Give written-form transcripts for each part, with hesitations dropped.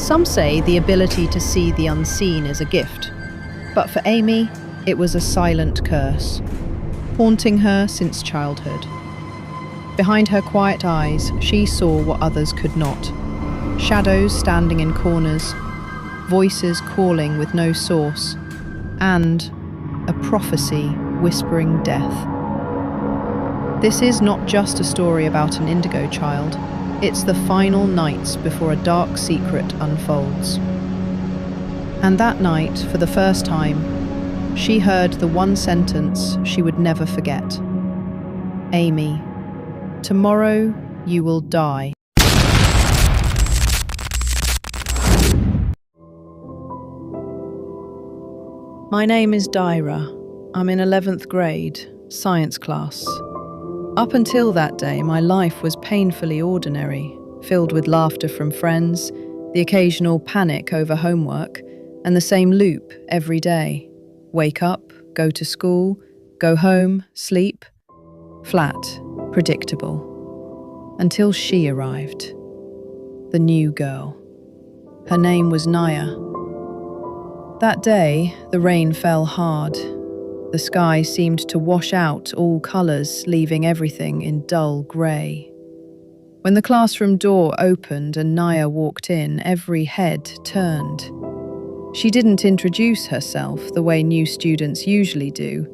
Some say the ability to see the unseen is a gift, but for Aimee, it was a silent curse, haunting her since childhood. Behind her quiet eyes, she saw what others could not. Shadows standing in corners, voices calling with no source, and a prophecy whispering death. This is not just a story about an indigo child, it's the final nights before a dark secret unfolds. And that night, for the first time, she heard the one sentence she would never forget. Aimee, tomorrow you will die. My name is Daira. I'm in 11th grade, science class. Up until that day, my life was painfully ordinary, filled with laughter from friends, the occasional panic over homework, and the same loop every day. Wake up, go to school, go home, sleep. Flat, predictable. Until she arrived. The new girl. Her name was Naya. That day, the rain fell hard. The sky seemed to wash out all colours, leaving everything in dull grey. When the classroom door opened and Naya walked in, every head turned. She didn't introduce herself the way new students usually do.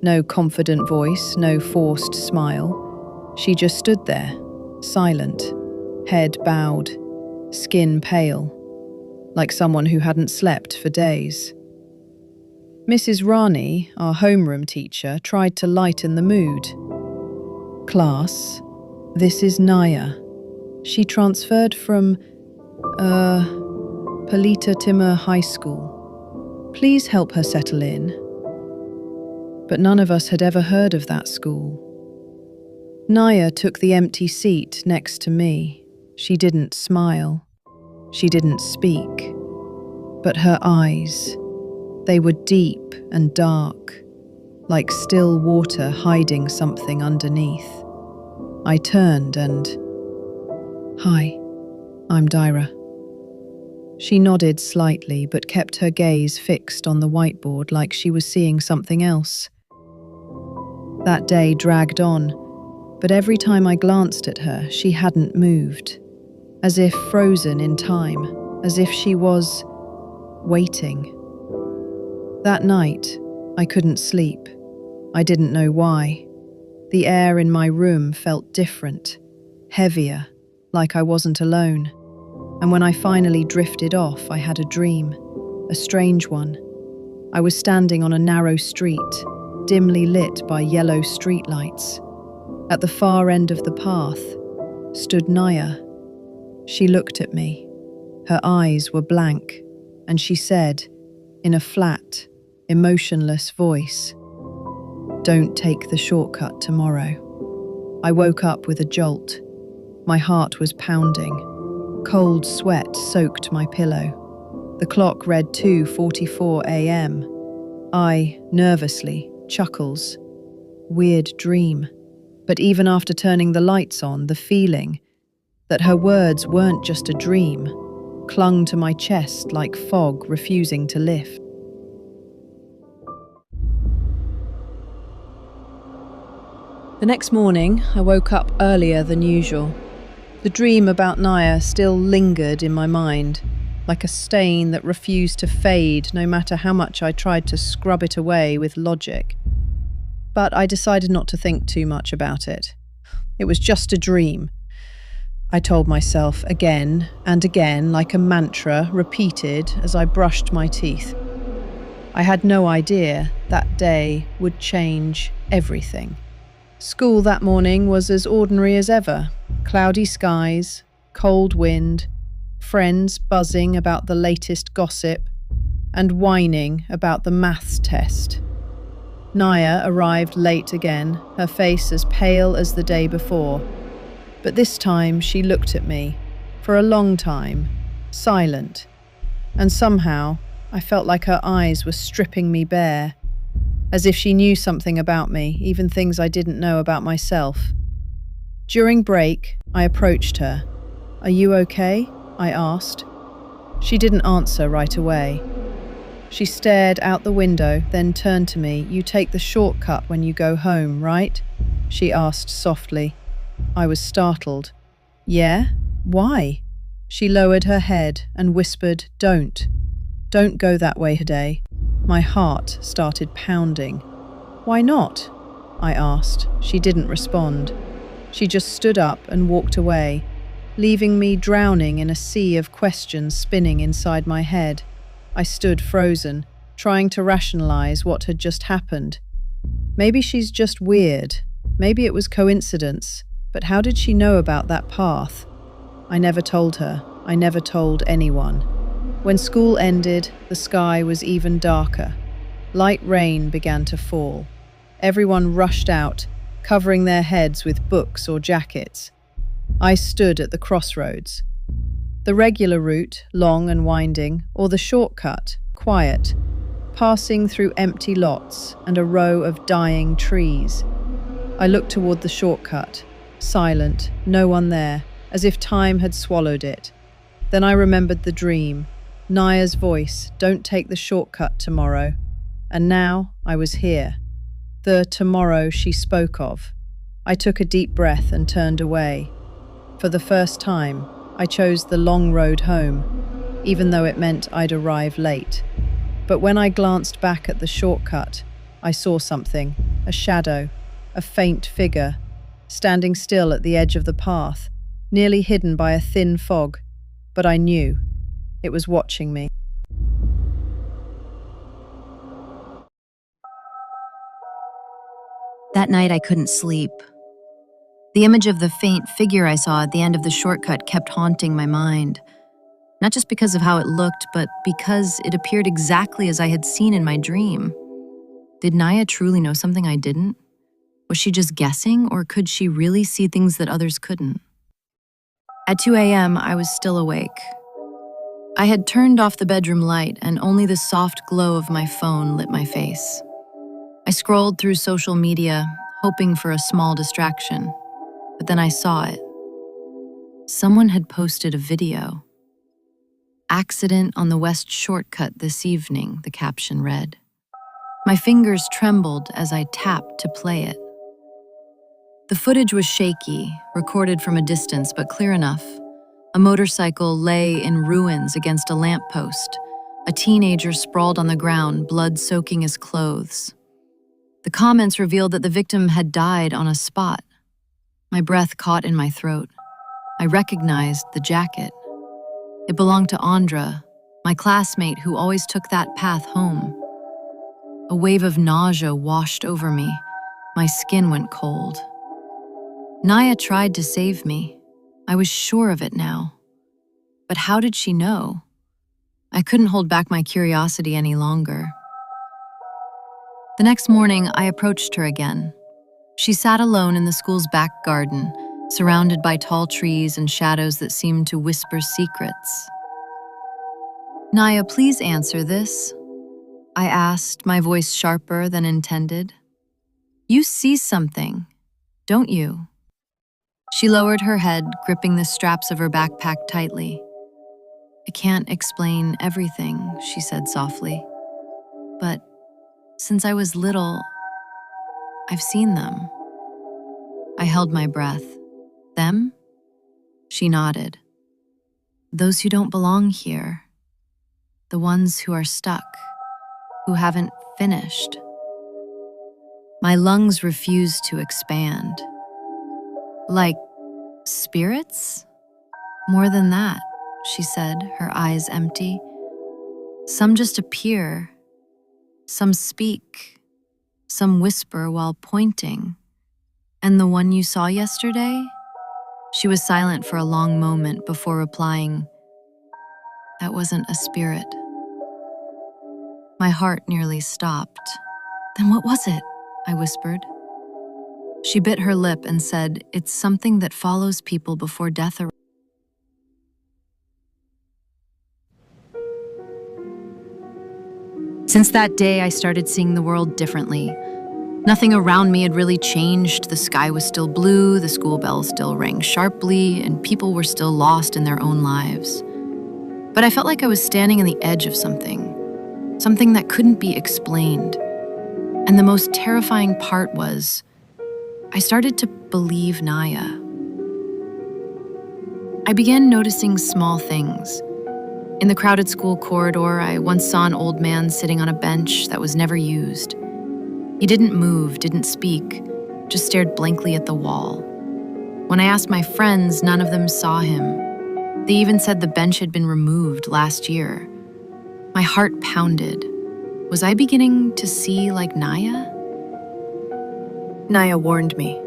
No confident voice, no forced smile. She just stood there, silent, head bowed, skin pale, like someone who hadn't slept for days. Mrs. Rani, our homeroom teacher, tried to lighten the mood. Class, this is Naya. She transferred from, Palita Timur High School. Please help her settle in. But none of us had ever heard of that school. Naya took the empty seat next to me. She didn't smile. She didn't speak. But her eyes, they were deep and dark, like still water hiding something underneath. I turned and, "Hi, I'm Daira." She nodded slightly but kept her gaze fixed on the whiteboard like she was seeing something else. That day dragged on, but every time I glanced at her, she hadn't moved, as if frozen in time, as if she was waiting. That night, I couldn't sleep. I didn't know why. The air in my room felt different, heavier, like I wasn't alone. And when I finally drifted off, I had a dream, a strange one. I was standing on a narrow street, dimly lit by yellow streetlights. At the far end of the path stood Naya. She looked at me. Her eyes were blank, and she said, in a flat, emotionless voice, "Don't take the shortcut tomorrow." I woke up with a jolt. My heart was pounding. Cold sweat soaked my pillow. The clock read 2:44 a.m. I, nervously, chuckles. Weird dream. But even after turning the lights on, the feeling that her words weren't just a dream clung to my chest like fog refusing to lift. The next morning, I woke up earlier than usual. The dream about Naya still lingered in my mind, like a stain that refused to fade no matter how much I tried to scrub it away with logic. But I decided not to think too much about it. It was just a dream, I told myself again and again, like a mantra repeated as I brushed my teeth. I had no idea that day would change everything. School that morning was as ordinary as ever. Cloudy skies, cold wind, friends buzzing about the latest gossip, and whining about the maths test. Naya arrived late again, her face as pale as the day before. But this time she looked at me, for a long time, silent, and somehow I felt like her eyes were stripping me bare, as if she knew something about me, even things I didn't know about myself. During break, I approached her. "Are you okay?" I asked. She didn't answer right away. She stared out the window, then turned to me. "You take the shortcut when you go home, right?" she asked softly. I was startled. "Yeah? Why?" She lowered her head and whispered, "Don't. Don't go that way today." My heart started pounding. "Why not?" I asked. She didn't respond. She just stood up and walked away, leaving me drowning in a sea of questions spinning inside my head. I stood frozen, trying to rationalize what had just happened. Maybe she's just weird. Maybe it was coincidence. But how did she know about that path? I never told her. I never told anyone. When school ended, the sky was even darker. Light rain began to fall. Everyone rushed out, covering their heads with books or jackets. I stood at the crossroads. The regular route, long and winding, or the shortcut, quiet, passing through empty lots and a row of dying trees. I looked toward the shortcut, silent, no one there, as if time had swallowed it. Then I remembered the dream, Naya's voice, "Don't take the shortcut tomorrow." And now I was here. The tomorrow she spoke of. I took a deep breath and turned away. For the first time, I chose the long road home, even though it meant I'd arrive late. But when I glanced back at the shortcut, I saw something, a shadow, a faint figure, standing still at the edge of the path, nearly hidden by a thin fog. But I knew it was watching me. That night I couldn't sleep. The image of the faint figure I saw at the end of the shortcut kept haunting my mind. Not just because of how it looked, but because it appeared exactly as I had seen in my dream. Did Naya truly know something I didn't? Was she just guessing, or could she really see things that others couldn't? At 2 a.m., I was still awake. I had turned off the bedroom light, and only the soft glow of my phone lit my face. I scrolled through social media, hoping for a small distraction, but then I saw it. Someone had posted a video. "Accident on the West Shortcut this evening," the caption read. My fingers trembled as I tapped to play it. The footage was shaky, recorded from a distance, but clear enough. A motorcycle lay in ruins against a lamppost. A teenager sprawled on the ground, blood soaking his clothes. The comments revealed that the victim had died on a spot. My breath caught in my throat. I recognized the jacket. It belonged to Andra, my classmate who always took that path home. A wave of nausea washed over me. My skin went cold. Naya tried to save me. I was sure of it now. But how did she know? I couldn't hold back my curiosity any longer. The next morning, I approached her again. She sat alone in the school's back garden, surrounded by tall trees and shadows that seemed to whisper secrets. "Naya, please answer this," I asked, my voice sharper than intended. "You see something, don't you?" She lowered her head, gripping the straps of her backpack tightly. "I can't explain everything," she said softly. "But since I was little, I've seen them." I held my breath. "Them?" She nodded. "Those who don't belong here. The ones who are stuck, who haven't finished." My lungs refused to expand. "Like spirits?" "More than that," she said, her eyes empty. "Some just appear. Some speak. Some whisper while pointing. And the one you saw yesterday?" She was silent for a long moment before replying, "That wasn't a spirit." My heart nearly stopped. "Then what was it?" I whispered. She bit her lip and said, "It's something that follows people before death arrives." Since that day, I started seeing the world differently. Nothing around me had really changed. The sky was still blue, the school bell still rang sharply, and people were still lost in their own lives. But I felt like I was standing on the edge of something that couldn't be explained. And the most terrifying part was, I started to believe Naya. I began noticing small things. In the crowded school corridor, I once saw an old man sitting on a bench that was never used. He didn't move, didn't speak, just stared blankly at the wall. When I asked my friends, none of them saw him. They even said the bench had been removed last year. My heart pounded. Was I beginning to see like Naya? Naya warned me.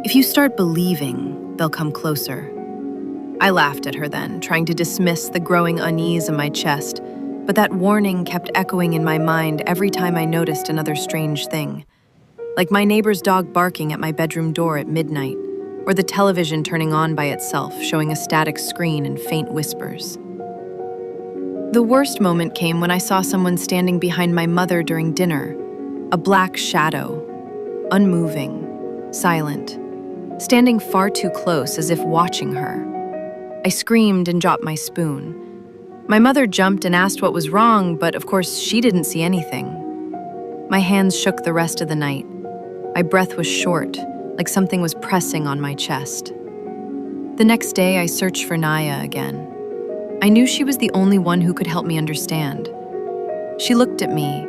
If you start believing, they'll come closer. I laughed at her then, trying to dismiss the growing unease in my chest, but that warning kept echoing in my mind every time I noticed another strange thing. Like my neighbor's dog barking at my bedroom door at midnight, or the television turning on by itself, showing a static screen and faint whispers. The worst moment came when I saw someone standing behind my mother during dinner, a black shadow, unmoving, silent, standing far too close as if watching her. I screamed and dropped my spoon. My mother jumped and asked what was wrong, but of course she didn't see anything. My hands shook the rest of the night. My breath was short, like something was pressing on my chest. The next day, I searched for Naya again. I knew she was the only one who could help me understand. She looked at me,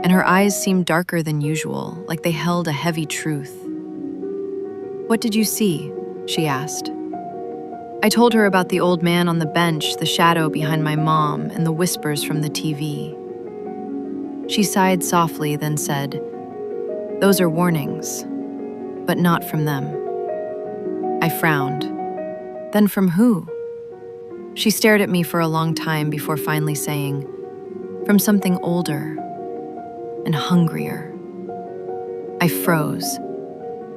and her eyes seemed darker than usual, like they held a heavy truth. "What did you see?" she asked. I told her about the old man on the bench, the shadow behind my mom, and the whispers from the TV. She sighed softly, then said, "Those are warnings, but not from them." I frowned. Then from who? She stared at me for a long time before finally saying, "From something older and hungrier." I froze.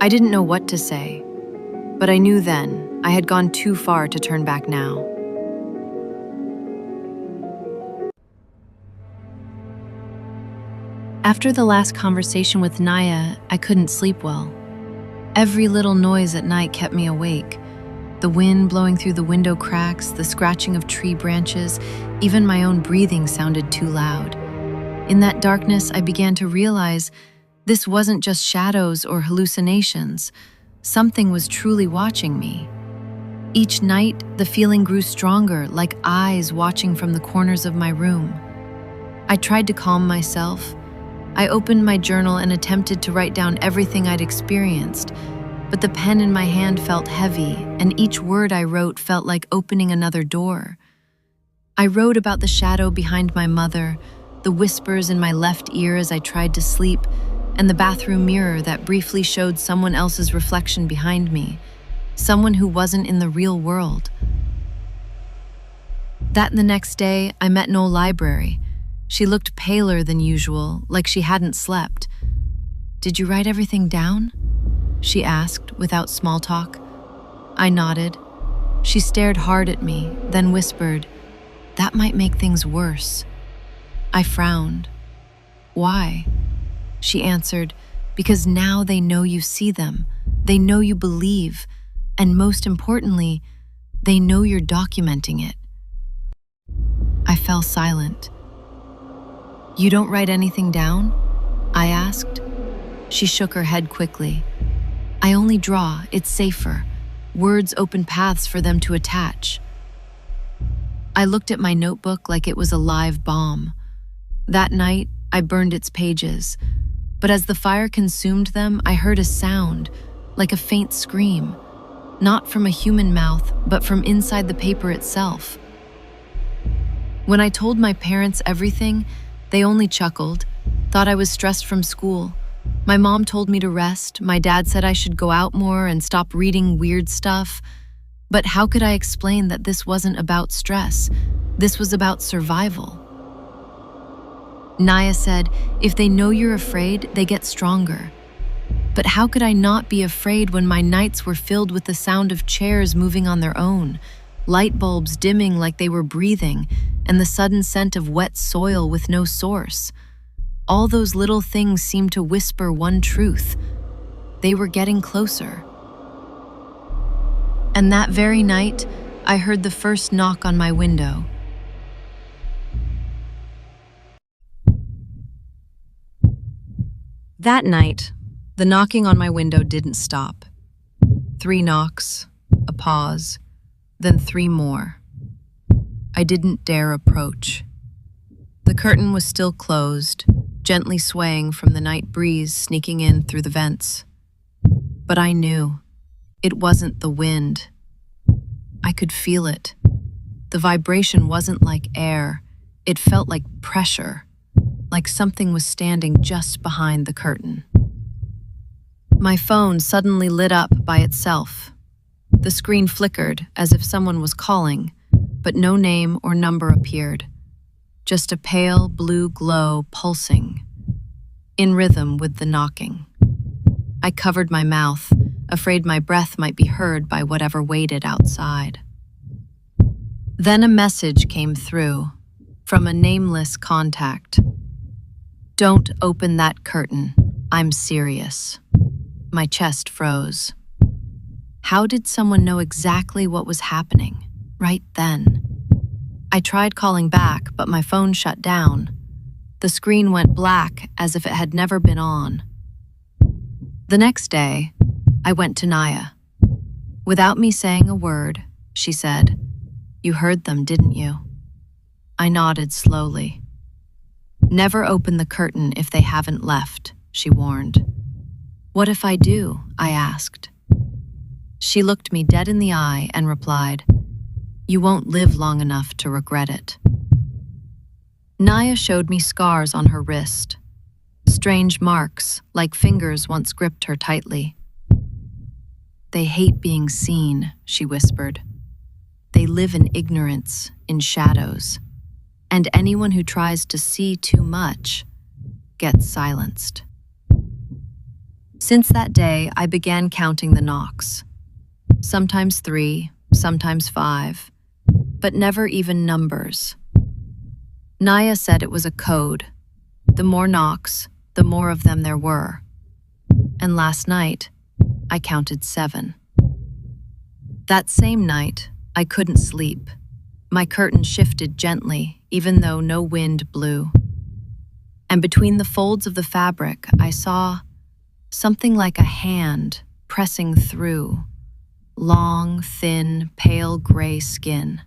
I didn't know what to say, but I knew then I had gone too far to turn back now. After the last conversation with Naya, I couldn't sleep well. Every little noise at night kept me awake. The wind blowing through the window cracks, the scratching of tree branches, even my own breathing sounded too loud. In that darkness, I began to realize this wasn't just shadows or hallucinations. Something was truly watching me. Each night, the feeling grew stronger, like eyes watching from the corners of my room. I tried to calm myself. I opened my journal and attempted to write down everything I'd experienced, but the pen in my hand felt heavy, and each word I wrote felt like opening another door. I wrote about the shadow behind my mother, the whispers in my left ear as I tried to sleep, and the bathroom mirror that briefly showed someone else's reflection behind me, someone who wasn't in the real world. That the next day, I met Noel library. She looked paler than usual, like she hadn't slept. "Did you write everything down?" she asked without small talk. I nodded. She stared hard at me, then whispered, "That might make things worse." I frowned. "Why?" She answered, "Because now they know you see them. They know you believe. And most importantly, they know you're documenting it." I fell silent. "You don't write anything down?" I asked. She shook her head quickly. "I only draw, it's safer. Words open paths for them to attach." I looked at my notebook like it was a live bomb. That night, I burned its pages, but as the fire consumed them, I heard a sound, like a faint scream, not from a human mouth, but from inside the paper itself. When I told my parents everything, they only chuckled, thought I was stressed from school. My mom told me to rest, my dad said I should go out more and stop reading weird stuff. But how could I explain that this wasn't about stress? This was about survival. Naya said, "If they know you're afraid, they get stronger." But how could I not be afraid when my nights were filled with the sound of chairs moving on their own, light bulbs dimming like they were breathing, and the sudden scent of wet soil with no source? All those little things seemed to whisper one truth. They were getting closer. And that very night, I heard the first knock on my window. That night, the knocking on my window didn't stop. 3 knocks, a pause, then 3 more. I didn't dare approach. The curtain was still closed, gently swaying from the night breeze sneaking in through the vents. But I knew it wasn't the wind. I could feel it. The vibration wasn't like air. It felt like pressure, like something was standing just behind the curtain. My phone suddenly lit up by itself. The screen flickered as if someone was calling, but no name or number appeared. Just a pale blue glow pulsing, in rhythm with the knocking. I covered my mouth, afraid my breath might be heard by whatever waited outside. Then a message came through, from a nameless contact. "Don't open that curtain. I'm serious." My chest froze. How did someone know exactly what was happening, right then? I tried calling back, but my phone shut down. The screen went black as if it had never been on. The next day, I went to Naya. Without me saying a word, she said, "You heard them, didn't you?" I nodded slowly. "Never open the curtain if they haven't left," she warned. "What if I do?" I asked. She looked me dead in the eye and replied, "You won't live long enough to regret it." Naya showed me scars on her wrist, strange marks like fingers once gripped her tightly. "They hate being seen," she whispered. "They live in ignorance, in shadows, and anyone who tries to see too much gets silenced." Since that day, I began counting the knocks. Sometimes 3, sometimes 5, but never even numbers. Naya said it was a code. The more knocks, the more of them there were. And last night, I counted 7. That same night, I couldn't sleep. My curtain shifted gently, even though no wind blew. And between the folds of the fabric, I saw something like a hand pressing through, long, thin, pale gray skin.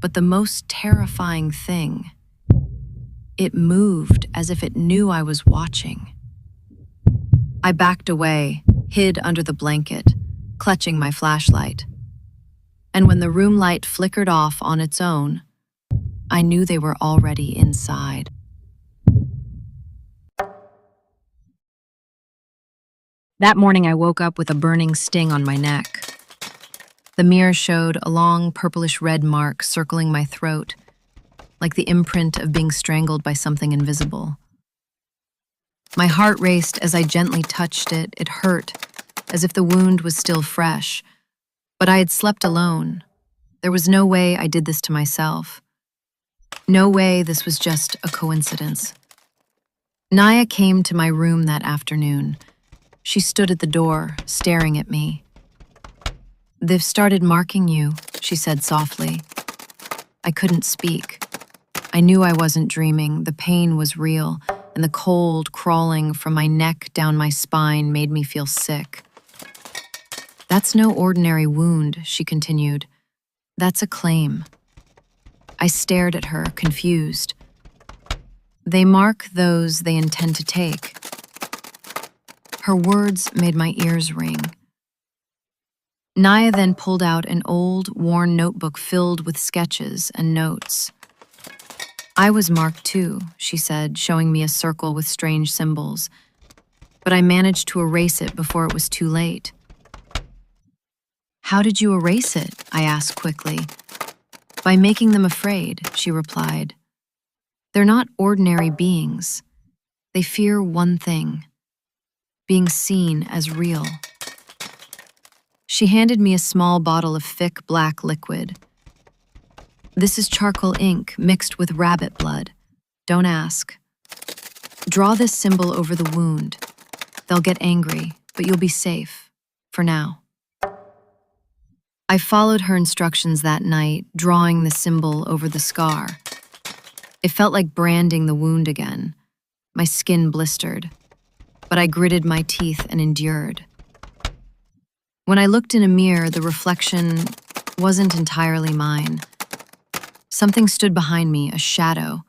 But the most terrifying thing, it moved as if it knew I was watching. I backed away, hid under the blanket, clutching my flashlight. And when the room light flickered off on its own, I knew they were already inside. That morning, I woke up with a burning sting on my neck. The mirror showed a long purplish-red mark circling my throat, like the imprint of being strangled by something invisible. My heart raced as I gently touched it. It hurt, as if the wound was still fresh. But I had slept alone. There was no way I did this to myself. No way this was just a coincidence. Naya came to my room that afternoon. She stood at the door, staring at me. "They've started marking you," she said softly. I couldn't speak. I knew I wasn't dreaming. The pain was real, and the cold crawling from my neck down my spine made me feel sick. "That's no ordinary wound," she continued. "That's a claim." I stared at her, confused. "They mark those they intend to take." Her words made my ears ring. Naya then pulled out an old, worn notebook filled with sketches and notes. "I was marked too," she said, showing me a circle with strange symbols. But I managed to erase it before it was too late. "How did you erase it?" I asked quickly. "By making them afraid," she replied. "They're not ordinary beings. They fear one thing: being seen as real." She handed me a small bottle of thick black liquid. "This is charcoal ink mixed with rabbit blood. Don't ask. Draw this symbol over the wound. They'll get angry, but you'll be safe. For now." I followed her instructions that night, drawing the symbol over the scar. It felt like branding the wound again. My skin blistered, but I gritted my teeth and endured. When I looked in a mirror, the reflection wasn't entirely mine. Something stood behind me, a shadow.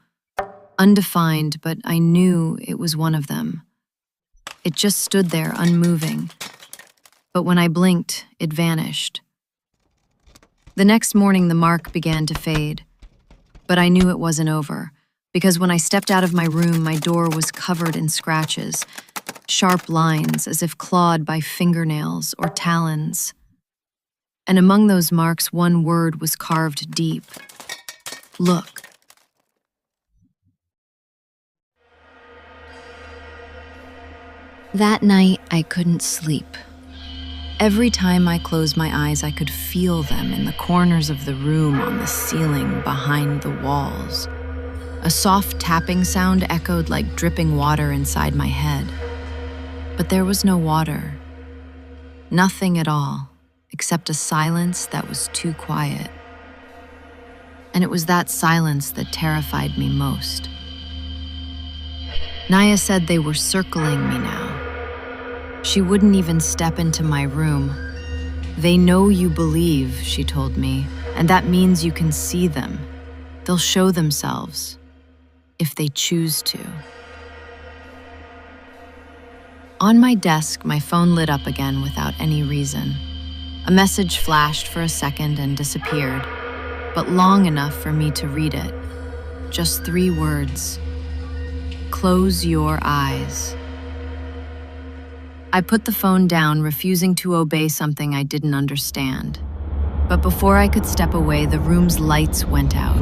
Undefined, but I knew it was one of them. It just stood there, unmoving. But when I blinked, it vanished. The next morning, the mark began to fade. But I knew it wasn't over, because when I stepped out of my room, my door was covered in scratches, sharp lines as if clawed by fingernails or talons. And among those marks, one word was carved deep. Look. That night, I couldn't sleep. Every time I closed my eyes, I could feel them in the corners of the room, on the ceiling, behind the walls. A soft tapping sound echoed like dripping water inside my head. But there was no water. Nothing at all, except a silence that was too quiet. And it was that silence that terrified me most. Naya said they were circling me now. She wouldn't even step into my room. They know you believe, she told me, and that means you can see them. They'll show themselves, if they choose to. On my desk, my phone lit up again without any reason. A message flashed for a second and disappeared, but long enough for me to read it. Just 3 words. Close your eyes. I put the phone down, refusing to obey something I didn't understand. But before I could step away, the room's lights went out.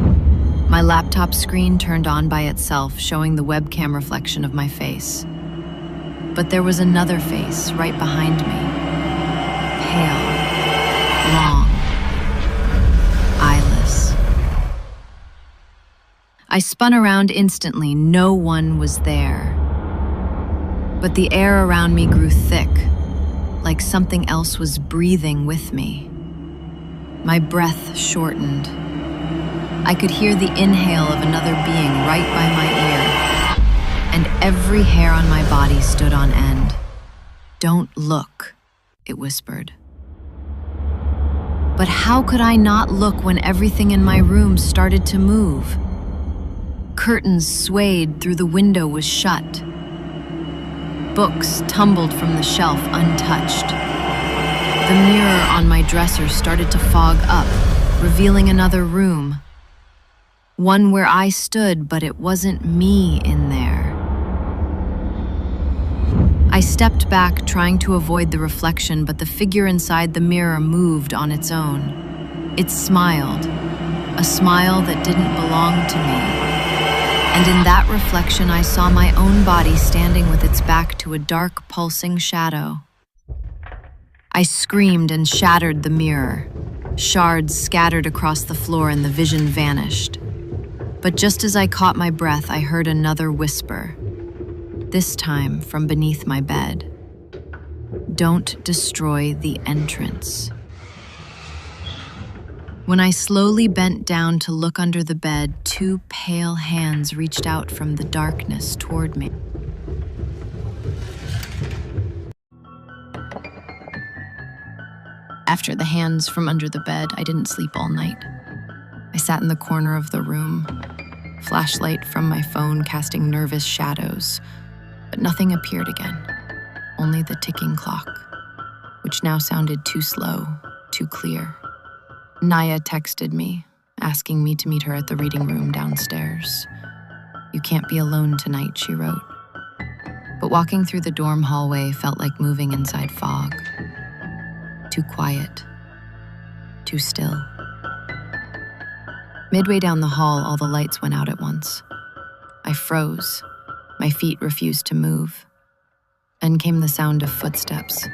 My laptop screen turned on by itself, showing the webcam reflection of my face. But there was another face right behind me. Pale, long, eyeless. I spun around instantly. No one was there. But the air around me grew thick, like something else was breathing with me. My breath shortened. I could hear the inhale of another being right by my ear, and every hair on my body stood on end. Don't look, it whispered. But how could I not look when everything in my room started to move? Curtains swayed through the window was shut. Books tumbled from the shelf untouched. The mirror on my dresser started to fog up, revealing another room. One where I stood, but it wasn't me in there. I stepped back, trying to avoid the reflection, but the figure inside the mirror moved on its own. It smiled, a smile that didn't belong to me. And in that reflection, I saw my own body standing with its back to a dark, pulsing shadow. I screamed and shattered the mirror. Shards scattered across the floor and the vision vanished. But just as I caught my breath, I heard another whisper, this time from beneath my bed. Don't destroy the entrance. When I slowly bent down to look under the bed, 2 pale hands reached out from the darkness toward me. After the hands from under the bed, I didn't sleep all night. I sat in the corner of the room, flashlight from my phone casting nervous shadows, but nothing appeared again, only the ticking clock, which now sounded too slow, too clear. Naya texted me, asking me to meet her at the reading room downstairs. You can't be alone tonight, she wrote. But walking through the dorm hallway felt like moving inside fog. Too quiet, too still. Midway down the hall, all the lights went out at once. I froze. My feet refused to move. Then came the sound of footsteps.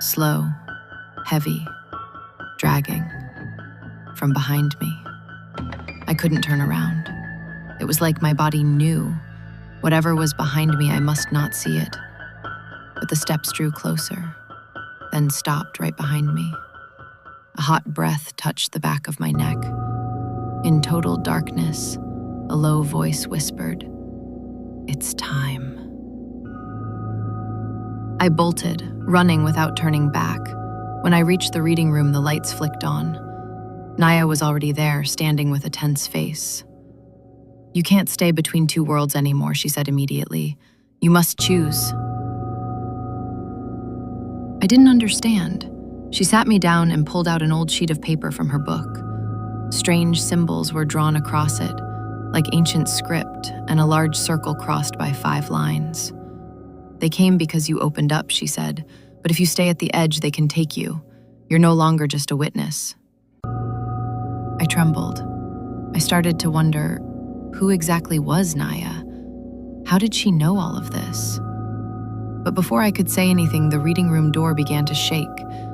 Slow, heavy, dragging, from behind me. I couldn't turn around. It was like my body knew. Whatever was behind me, I must not see it. But the steps drew closer, then stopped right behind me. A hot breath touched the back of my neck. In total darkness, a low voice whispered, "It's time." I bolted, running without turning back. When I reached the reading room, the lights flicked on. Naya was already there, standing with a tense face. "You can't stay between two worlds anymore," she said immediately. "You must choose." I didn't understand. She sat me down and pulled out an old sheet of paper from her book. Strange symbols were drawn across it, like ancient script, and a large circle crossed by 5 lines. "They came because you opened up," she said, "but if you stay at the edge, they can take you. You're no longer just a witness." I trembled. I started to wonder, who exactly was Naya? How did she know all of this? But before I could say anything, the reading room door began to shake.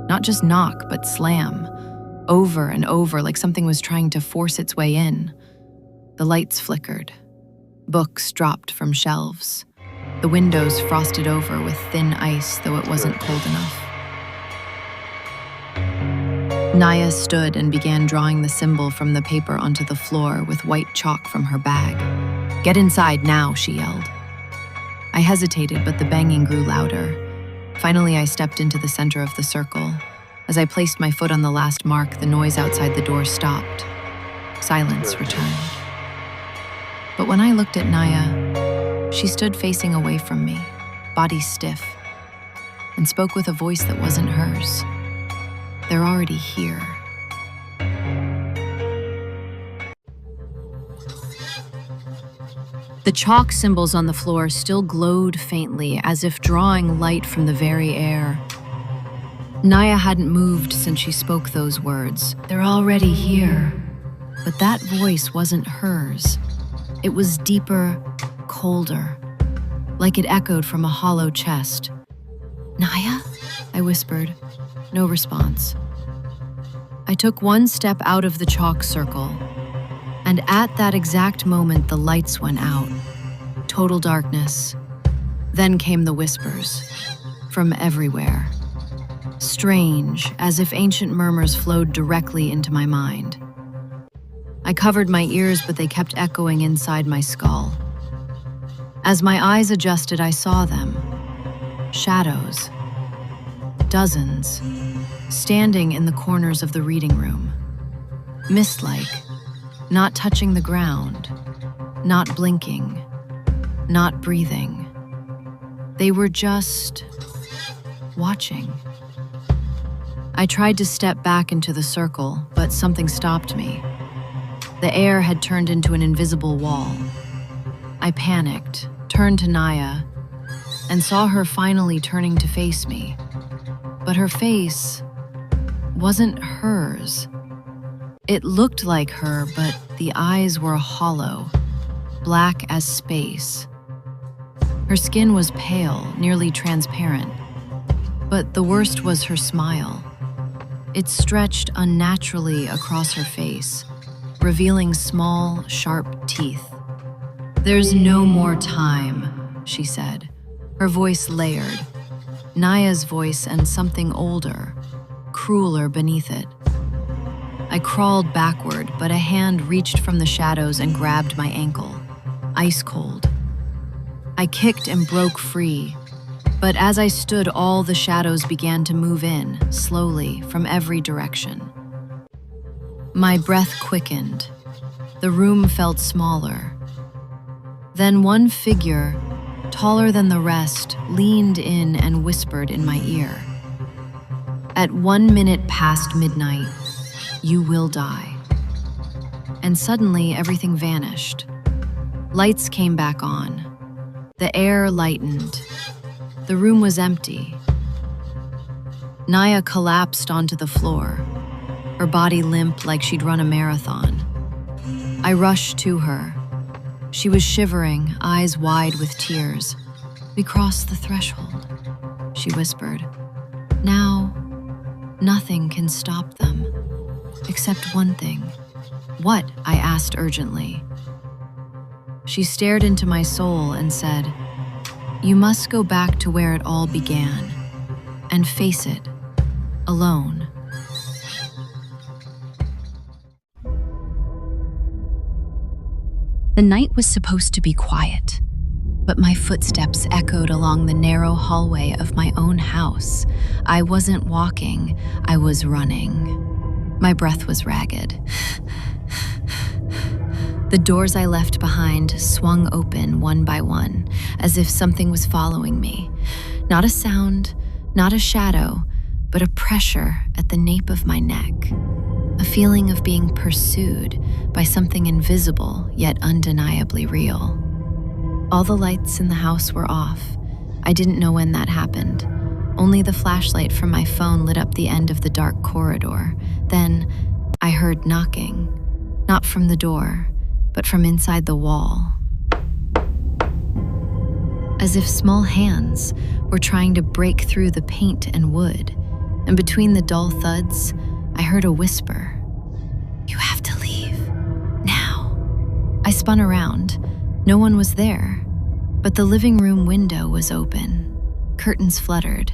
Not just knock, but slam. Over and over, like something was trying to force its way in. The lights flickered. Books dropped from shelves. The windows frosted over with thin ice, though it wasn't cold enough. Naya stood and began drawing the symbol from the paper onto the floor with white chalk from her bag. "Get inside now," she yelled. I hesitated, but the banging grew louder. Finally, I stepped into the center of the circle. As I placed my foot on the last mark, the noise outside the door stopped. Silence returned. But when I looked at Naya, she stood facing away from me, body stiff, and spoke with a voice that wasn't hers. "They're already here." The chalk symbols on the floor still glowed faintly, as if drawing light from the very air. Naya hadn't moved since she spoke those words. "They're already here." But that voice wasn't hers. It was deeper, colder, like it echoed from a hollow chest. "Naya?" I whispered. No response. I took one step out of the chalk circle, and at that exact moment the lights went out. Total darkness. Then came the whispers, from everywhere. Strange, as if ancient murmurs flowed directly into my mind. I covered my ears, but they kept echoing inside my skull. As my eyes adjusted, I saw them. Shadows. Dozens. Standing in the corners of the reading room. Mist-like. Not touching the ground. Not blinking. Not breathing. They were just watching. I tried to step back into the circle, but something stopped me. The air had turned into an invisible wall. I panicked, turned to Naya, and saw her finally turning to face me. But her face wasn't hers. It looked like her, but the eyes were hollow, black as space. Her skin was pale, nearly transparent. But the worst was her smile. It stretched unnaturally across her face, revealing small, sharp teeth. "There's no more time," she said, her voice layered. Naya's voice and something older, crueler beneath it. I crawled backward, but a hand reached from the shadows and grabbed my ankle, ice cold. I kicked and broke free, but as I stood, all the shadows began to move in, slowly, from every direction. My breath quickened. The room felt smaller. Then one figure, taller than the rest, leaned in and whispered in my ear. "At 1 minute past midnight, you will die." And suddenly, everything vanished. Lights came back on. The air lightened. The room was empty. Naya collapsed onto the floor, her body limp like she'd run a marathon. I rushed to her. She was shivering, eyes wide with tears. "We crossed the threshold," she whispered. "Now, nothing can stop them. Except one thing." "What?" I asked urgently. She stared into my soul and said, "You must go back to where it all began and face it, alone." night was supposed to be quiet, but my footsteps echoed along the narrow hallway of my own house. I wasn't walking, I was running. My breath was ragged. The doors I left behind swung open one by one, as if something was following me. Not a sound, not a shadow, but a pressure at the nape of my neck. A feeling of being pursued by something invisible yet undeniably real. All the lights in the house were off. I didn't know when that happened. Only the flashlight from my phone lit up the end of the dark corridor. Then I heard knocking, not from the door, but from inside the wall. As if small hands were trying to break through the paint and wood, and between the dull thuds, I heard a whisper. "You have to leave, now." I spun around. No one was there, but the living room window was open, curtains fluttered,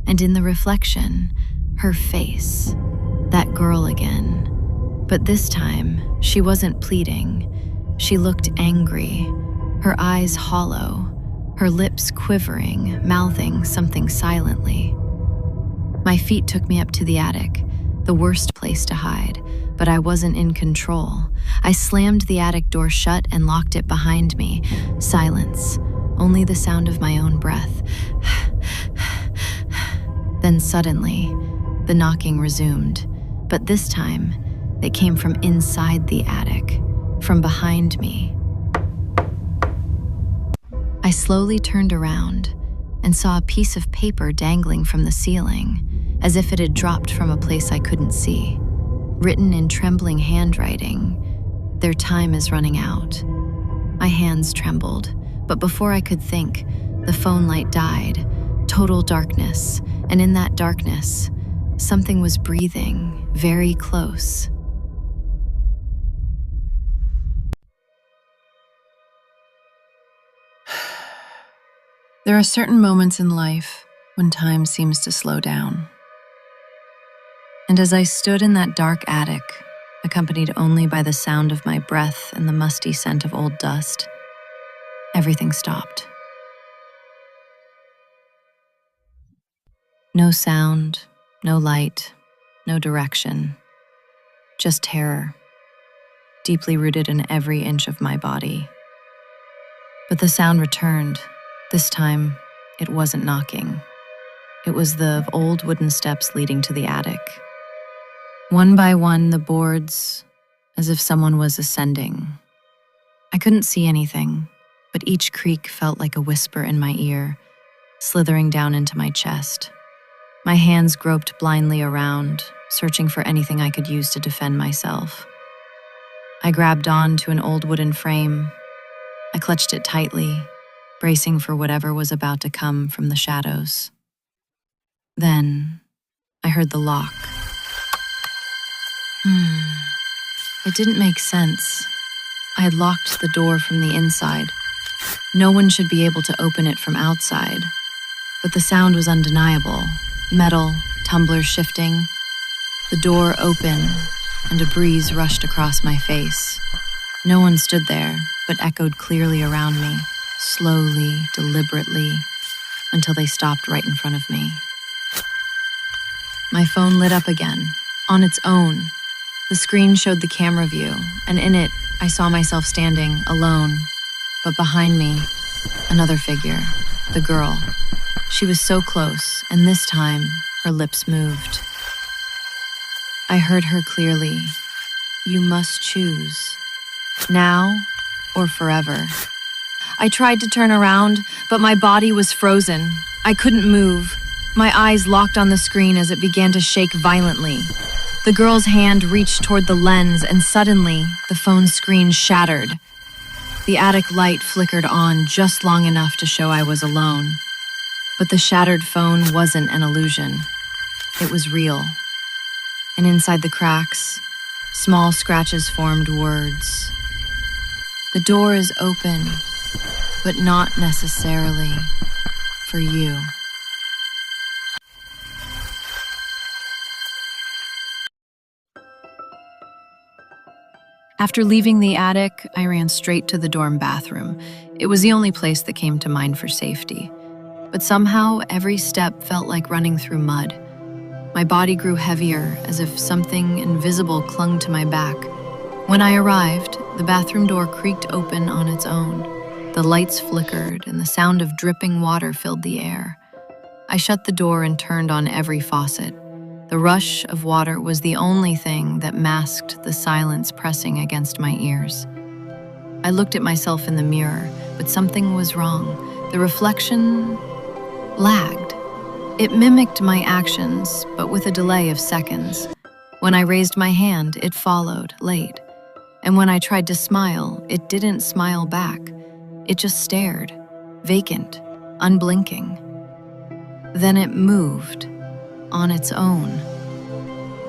and in the reflection, her face, that girl again. But this time, she wasn't pleading. She looked angry, her eyes hollow, her lips quivering, mouthing something silently. My feet took me up to the attic, the worst place to hide, but I wasn't in control. I slammed the attic door shut and locked it behind me. Silence, only the sound of my own breath. Then suddenly, the knocking resumed, but this time, it came from inside the attic, from behind me. I slowly turned around and saw a piece of paper dangling from the ceiling, as if it had dropped from a place I couldn't see. Written in trembling handwriting, "Their time is running out." My hands trembled, but before I could think, the phone light died. Total darkness, and in that darkness, something was breathing, very close. There are certain moments in life when time seems to slow down. And as I stood in that dark attic, accompanied only by the sound of my breath and the musty scent of old dust, everything stopped. No sound, no light, no direction, just terror, deeply rooted in every inch of my body. But the sound returned. This time, it wasn't knocking. It was the old wooden steps leading to the attic. One by one, the boards, as if someone was ascending. I couldn't see anything, but each creak felt like a whisper in my ear, slithering down into my chest. My hands groped blindly around, searching for anything I could use to defend myself. I grabbed on to an old wooden frame. I clutched it tightly, bracing for whatever was about to come from the shadows. Then, I heard the lock. It didn't make sense. I had locked the door from the inside. No one should be able to open it from outside. But the sound was undeniable. Metal, tumblers shifting. The door opened, and a breeze rushed across my face. No one stood there, but echoed clearly around me, slowly, deliberately, until they stopped right in front of me. My phone lit up again, on its own. The screen showed the camera view, and in it, I saw myself standing, alone. But behind me, another figure, the girl. She was so close, and this time, her lips moved. I heard her clearly. "You must choose. Now or forever." I tried to turn around, but my body was frozen. I couldn't move. My eyes locked on the screen as it began to shake violently. The girl's hand reached toward the lens, and suddenly, the phone screen shattered. The attic light flickered on just long enough to show I was alone. But the shattered phone wasn't an illusion. It was real. And inside the cracks, small scratches formed words. "The door is open, but not necessarily for you." After leaving the attic, I ran straight to the dorm bathroom. It was the only place that came to mind for safety. But somehow, every step felt like running through mud. My body grew heavier, as if something invisible clung to my back. When I arrived, the bathroom door creaked open on its own. The lights flickered, and the sound of dripping water filled the air. I shut the door and turned on every faucet. The rush of water was the only thing that masked the silence pressing against my ears. I looked at myself in the mirror, but something was wrong. The reflection lagged. It mimicked my actions, but with a delay of seconds. When I raised my hand, it followed, late. And when I tried to smile, it didn't smile back. It just stared, vacant, unblinking. Then it moved, on its own.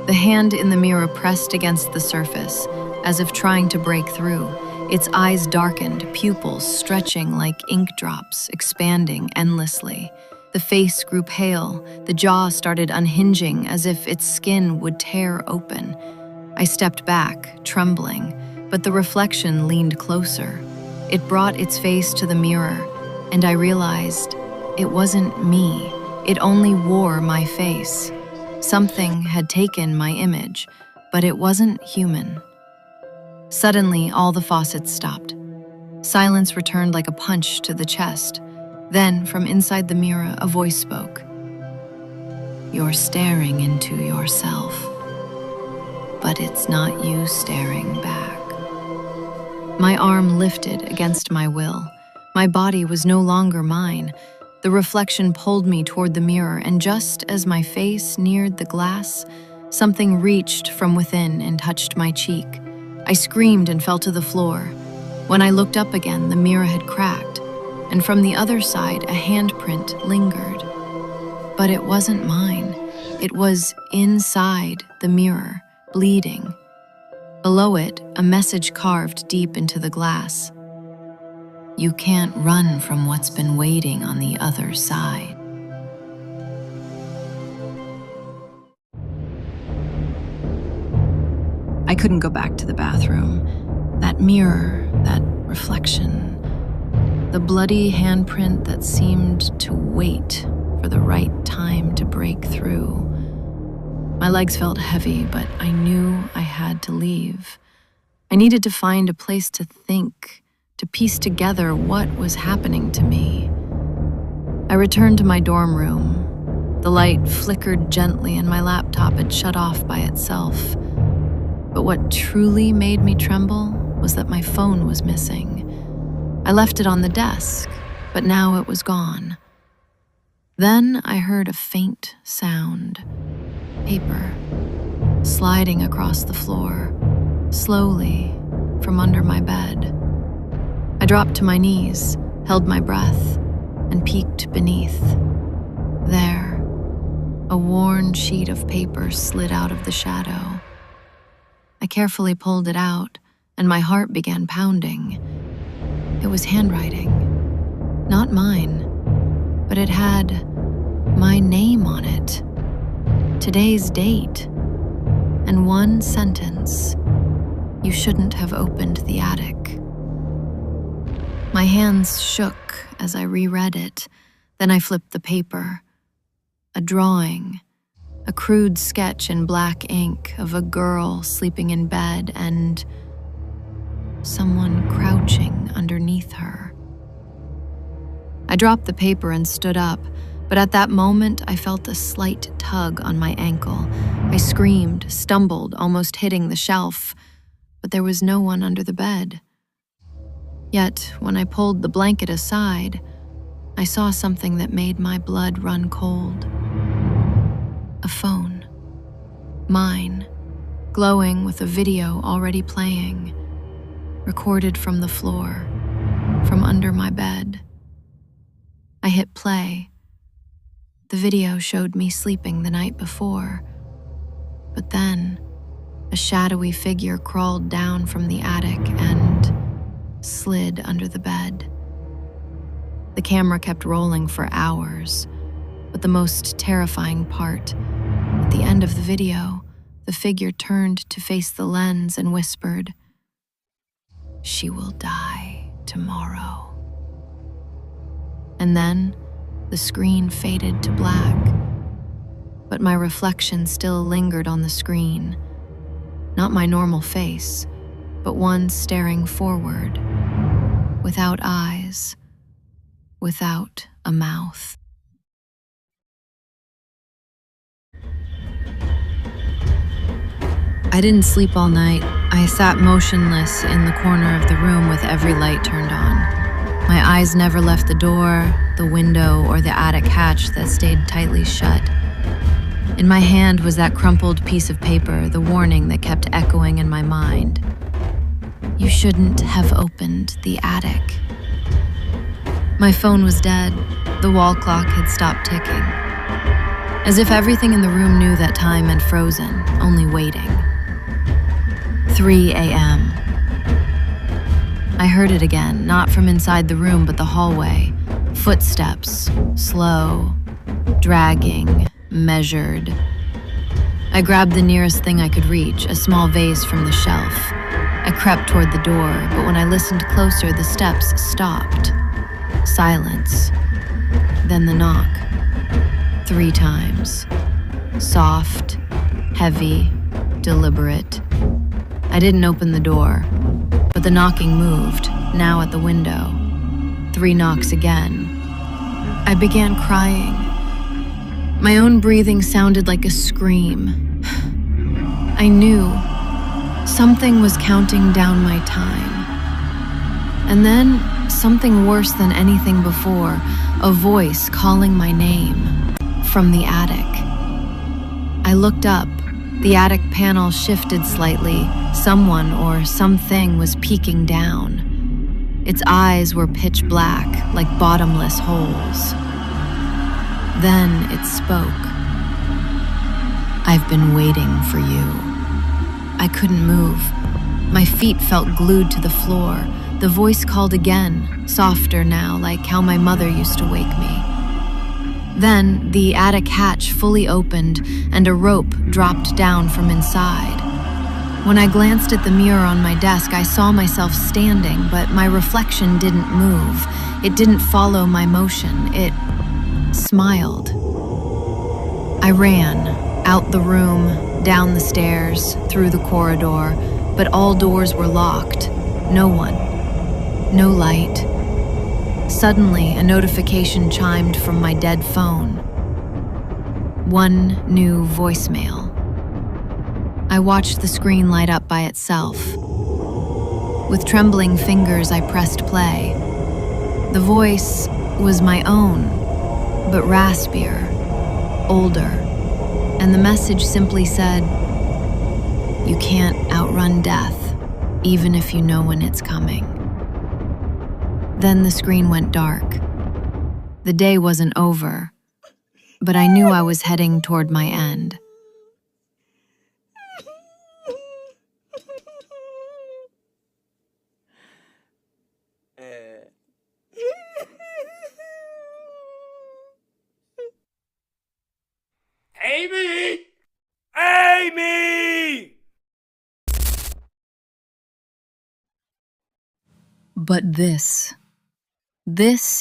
The hand in the mirror pressed against the surface, as if trying to break through. Its eyes darkened, pupils stretching like ink drops, expanding endlessly. The face grew pale, the jaw started unhinging as if its skin would tear open. I stepped back, trembling, but the reflection leaned closer. It brought its face to the mirror, and I realized it wasn't me. It only wore my face. Something had taken my image, but it wasn't human. Suddenly, all the faucets stopped. Silence returned like a punch to the chest. Then, from inside the mirror, a voice spoke. "You're staring into yourself, but it's not you staring back." My arm lifted against my will. My body was no longer mine. The reflection pulled me toward the mirror, and just as my face neared the glass, something reached from within and touched my cheek. I screamed and fell to the floor. When I looked up again, the mirror had cracked, and from the other side, a handprint lingered. But it wasn't mine. It was inside the mirror, bleeding. Below it, a message carved deep into the glass. "You can't run from what's been waiting on the other side." I couldn't go back to the bathroom. That mirror, that reflection, the bloody handprint that seemed to wait for the right time to break through. My legs felt heavy, but I knew I had to leave. I needed to find a place to think, to piece together what was happening to me. I returned to my dorm room. The light flickered gently and my laptop had shut off by itself. But what truly made me tremble was that my phone was missing. I left it on the desk, but now it was gone. Then I heard a faint sound. Paper, sliding across the floor, slowly from under my bed. I dropped to my knees, held my breath, and peeked beneath. There, a worn sheet of paper slid out of the shadow. I carefully pulled it out, and my heart began pounding. It was handwriting. Not mine, but it had my name on it, today's date, and one sentence: "You shouldn't have opened the attic." My hands shook as I reread it. Then I flipped the paper. A drawing, a crude sketch in black ink of a girl sleeping in bed and someone crouching underneath her. I dropped the paper and stood up, but at that moment I felt a slight tug on my ankle. I screamed, stumbled, almost hitting the shelf, but there was no one under the bed. Yet, when I pulled the blanket aside, I saw something that made my blood run cold. A phone. Mine, glowing with a video already playing, recorded from the floor, from under my bed. I hit play. The video showed me sleeping the night before, but then a shadowy figure crawled down from the attic and slid under the bed. The camera kept rolling for hours, but the most terrifying part, at the end of the video, the figure turned to face the lens and whispered, She will die tomorrow. And then the screen faded to black, but my reflection still lingered on the screen. Not my normal face, but one staring forward, without eyes, without a mouth. I didn't sleep all night. I sat motionless in the corner of the room with every light turned on. My eyes never left the door, the window, or the attic hatch that stayed tightly shut. In my hand was that crumpled piece of paper, the warning that kept echoing in my mind. You shouldn't have opened the attic. My phone was dead. The wall clock had stopped ticking. As if everything in the room knew that time had frozen, only waiting. 3 a.m. I heard it again, not from inside the room, but the hallway. Footsteps, slow, dragging, measured. I grabbed the nearest thing I could reach, a small vase from the shelf. I crept toward the door, but when I listened closer, the steps stopped. Silence. Then the knock. 3 times. Soft, heavy, deliberate. I didn't open the door, but the knocking moved, now at the window. 3 knocks again. I began crying. My own breathing sounded like a scream. I knew something was counting down my time. And then, something worse than anything before, a voice calling my name from the attic. I looked up. The attic panel shifted slightly. Someone or something was peeking down. Its eyes were pitch black, like bottomless holes. Then it spoke. I've been waiting for you. I couldn't move. My feet felt glued to the floor. The voice called again, softer now, like how my mother used to wake me. Then the attic hatch fully opened and a rope dropped down from inside. When I glanced at the mirror on my desk, I saw myself standing, but my reflection didn't move. It didn't follow my motion. It smiled. I ran, out the room, down the stairs, through the corridor, but all doors were locked. No one. No light. Suddenly, a notification chimed from my dead phone. One new voicemail. I watched the screen light up by itself. With trembling fingers, I pressed play. The voice was my own, but raspier, older, and the message simply said, "You can't outrun death, even if you know when it's coming." Then the screen went dark. The day wasn't over, but I knew I was heading toward my end. Aimee! Aimee! But this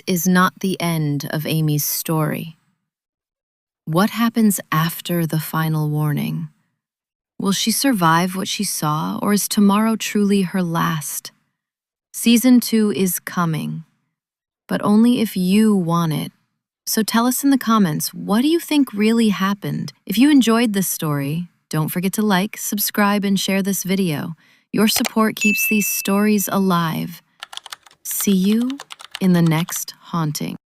is not the end of Aimee's story. What happens after the final warning? Will she survive what she saw, or is tomorrow truly her last? Season 2 is coming, but only if you want it. So tell us in the comments, what do you think really happened? If you enjoyed this story, don't forget to like, subscribe, and share this video. Your support keeps these stories alive. See you in the next haunting.